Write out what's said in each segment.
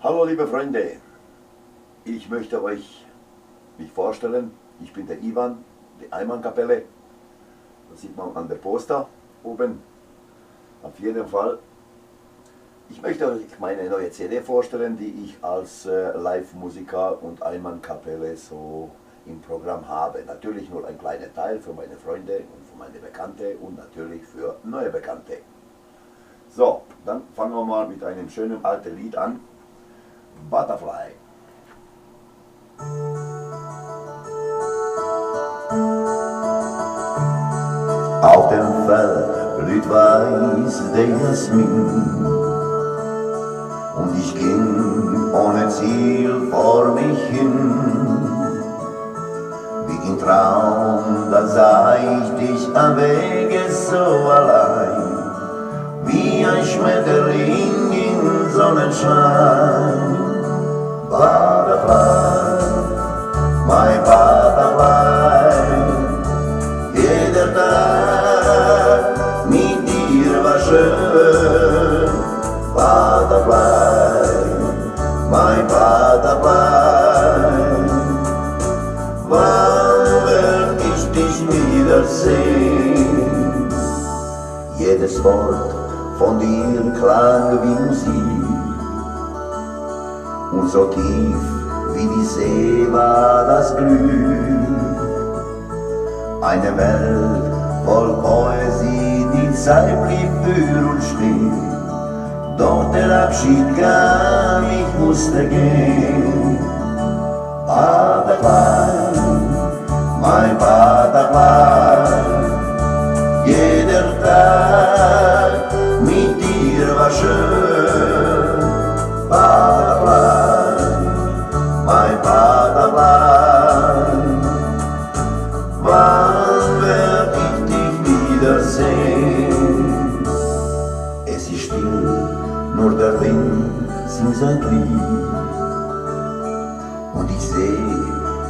Hallo liebe Freunde, ich möchte euch mich vorstellen. Ich bin der Ivan, die Einmannkapelle. Das sieht man an der Poster oben. Auf jeden Fall. Ich möchte euch meine neue CD vorstellen, die ich als Live-Musiker und Einmannkapelle so im Programm habe. Natürlich nur ein kleiner Teil für meine Freunde und für meine Bekannte und natürlich für neue Bekannte. So, dann fangen wir mal mit einem schönen alten Lied an. Butterfly. Auf dem Feld blüht weiß der Jasmin und ich ging ohne Ziel vor mich hin. Wie im Traum, da sah ich dich am Wege so allein, wie ein Schmetterling im Sonnenschein. Butterfly, my butterfly, jeder Tag mit dir war schön. Butterfly, my butterfly, wann werd ich dich wiedersehen? Jedes Wort von dir klang wie Musik, und so tief wie die See war das Glück. Eine Welt voll Poesie, die Zeit blieb für uns stehen. Doch der Abschied kam, ich musste gehen. Butterfly, mein Butterfly, jeder Tag mit dir war schön. Butterfly, mein Butterfly, wann werd ich dich wiedersehen? Es ist still, nur der Wind singt sein Lied, und ich seh,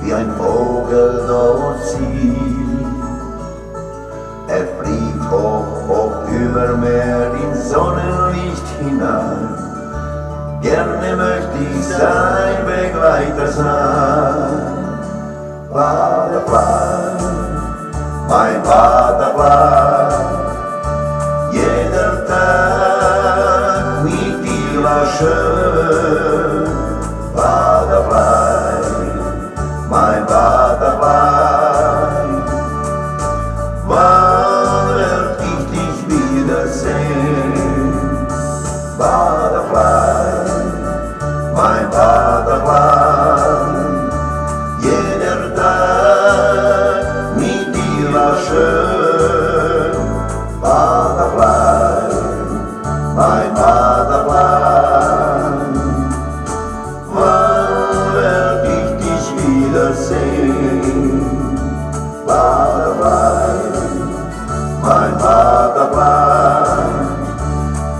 wie ein Vogel dort zieht. Er fliegt hoch, hoch über Meer ins Sonnenlicht hinein. Gerne möchte ich sein Begleiter sein. Butterfly, mein Butterfly, jeder Tag mit dir war schön. Butterfly, mein Butterfly, wann werd ich dich wiedersehen? Butterfly, mein Butterfly, jeder Tag mit dir war schön. Butterfly, mein Butterfly, wann werd ich dich wiedersehen? Butterfly, mein Butterfly,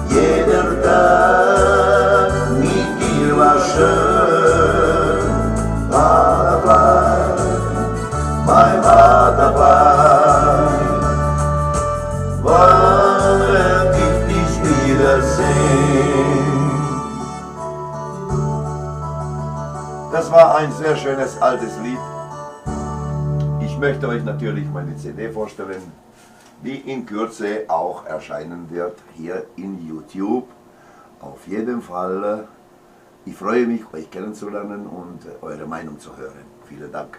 jeder Tag mit dir war schön. Butterfly, mein Butterfly, wann werd ich dich wiedersehen? Das war ein sehr schönes altes Lied. Ich möchte euch natürlich meine CD vorstellen, die in Kürze auch erscheinen wird hier in YouTube. Auf jeden Fall, ich freue mich, euch kennenzulernen und eure Meinung zu hören. Vielen Dank.